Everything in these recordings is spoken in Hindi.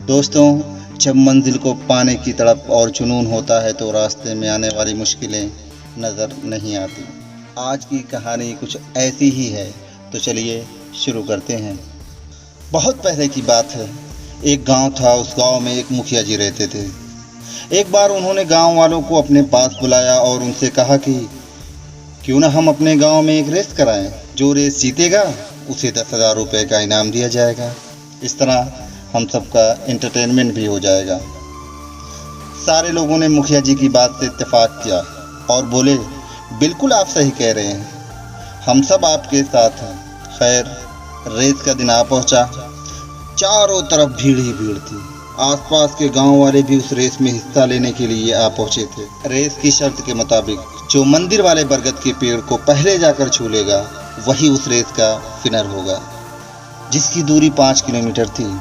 दोस्तों, जब मंजिल को पाने की तड़प और जुनून होता है तो रास्ते में आने वाली मुश्किलें नज़र नहीं आती। आज की कहानी कुछ ऐसी ही है, तो चलिए शुरू करते हैं। बहुत पहले की बात है। एक गांव था। उस गांव में एक मुखिया जी रहते थे। एक बार उन्होंने गांव वालों को अपने पास बुलाया और उनसे कहा कि क्यों ना हम अपने गांव में एक रेस कराएं। जो रेस जीतेगा उसे 10,000 रुपये का इनाम दिया जाएगा। इस तरह हम सबका एंटरटेनमेंट भी हो जाएगा। सारे लोगों ने मुखिया जी की बात से इत्तेफाक किया और बोले, बिल्कुल आप सही कह रहे हैं, हम सब आपके साथ हैं। खैर, रेस का दिन आ पहुंचा। चारों तरफ भीड़ ही भीड़ थी। आसपास के गांव वाले भी उस रेस में हिस्सा लेने के लिए आ पहुंचे थे। रेस की शर्त के मुताबिक जो मंदिर वाले बरगद के पेड़ को पहले जाकर छू लेगा वही उस रेस का विनर होगा, जिसकी दूरी 5 किलोमीटर थी।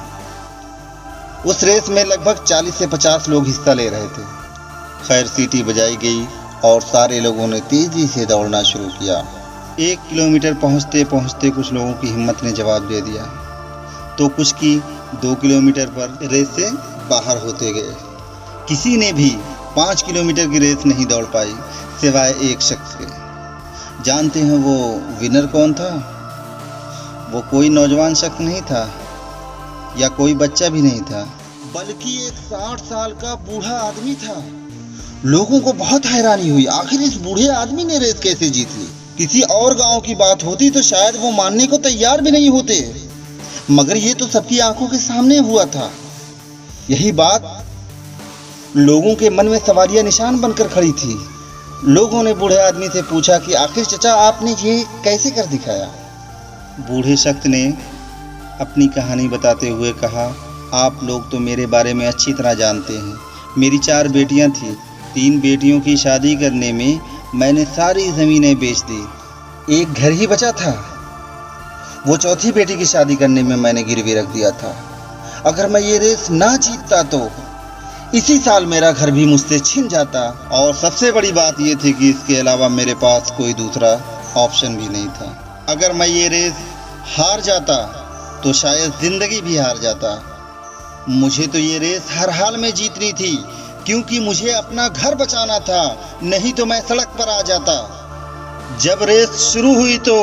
उस रेस में लगभग 40 से 50 लोग हिस्सा ले रहे थे। खैर, सीटी बजाई गई और सारे लोगों ने तेजी से दौड़ना शुरू किया। 1 किलोमीटर पहुंचते पहुंचते कुछ लोगों की हिम्मत ने जवाब दे दिया, तो कुछ की 2 किलोमीटर पर रेस से बाहर होते गए। किसी ने भी 5 किलोमीटर की रेस नहीं दौड़ पाई, सिवाय एक शख्स के। जानते हैं वो विनर कौन था? वो कोई नौजवान शख्स नहीं था या कोई बच्चा भी नहीं था, बल्कि एक 60 साल का बूढ़ा आदमी था। लोगों को बहुत हैरानी हुई, आखिर इस बूढ़े आदमी ने रेस कैसे जीत ली। किसी और गांव की बात होती तो शायद वो मानने को तैयार भी नहीं होते, मगर ये तो सबकी आंखों के सामने हुआ था। यही बात लोगों के मन में सवालिया निशान बनकर खड़ी थी। लोगों ने बूढ़े आदमी से पूछा कि आखिर चचा, आपने ये कैसे कर दिखाया? बूढ़े शख्स ने अपनी कहानी बताते हुए कहा, आप लोग तो मेरे बारे में अच्छी तरह जानते हैं। मेरी 4 बेटियां थीं। 3 बेटियों की शादी करने में मैंने सारी ज़मीनें बेच दी। एक घर ही बचा था, वो चौथी बेटी की शादी करने में मैंने गिरवी रख दिया था। अगर मैं ये रेस ना जीतता तो इसी साल मेरा घर भी मुझसे छिन जाता। और सबसे बड़ी बात ये थी कि इसके अलावा मेरे पास कोई दूसरा ऑप्शन भी नहीं था। अगर मैं ये रेस हार जाता तो शायद ज़िंदगी भी हार जाता। मुझे तो ये रेस हर हाल में जीतनी थी, क्योंकि मुझे अपना घर बचाना था, नहीं तो मैं सड़क पर आ जाता। जब रेस शुरू हुई तो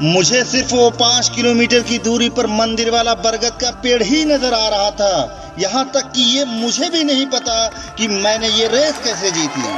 मुझे सिर्फ वो 5 किलोमीटर की दूरी पर मंदिर वाला बरगद का पेड़ ही नजर आ रहा था। यहाँ तक कि ये मुझे भी नहीं पता कि मैंने ये रेस कैसे जीत ली।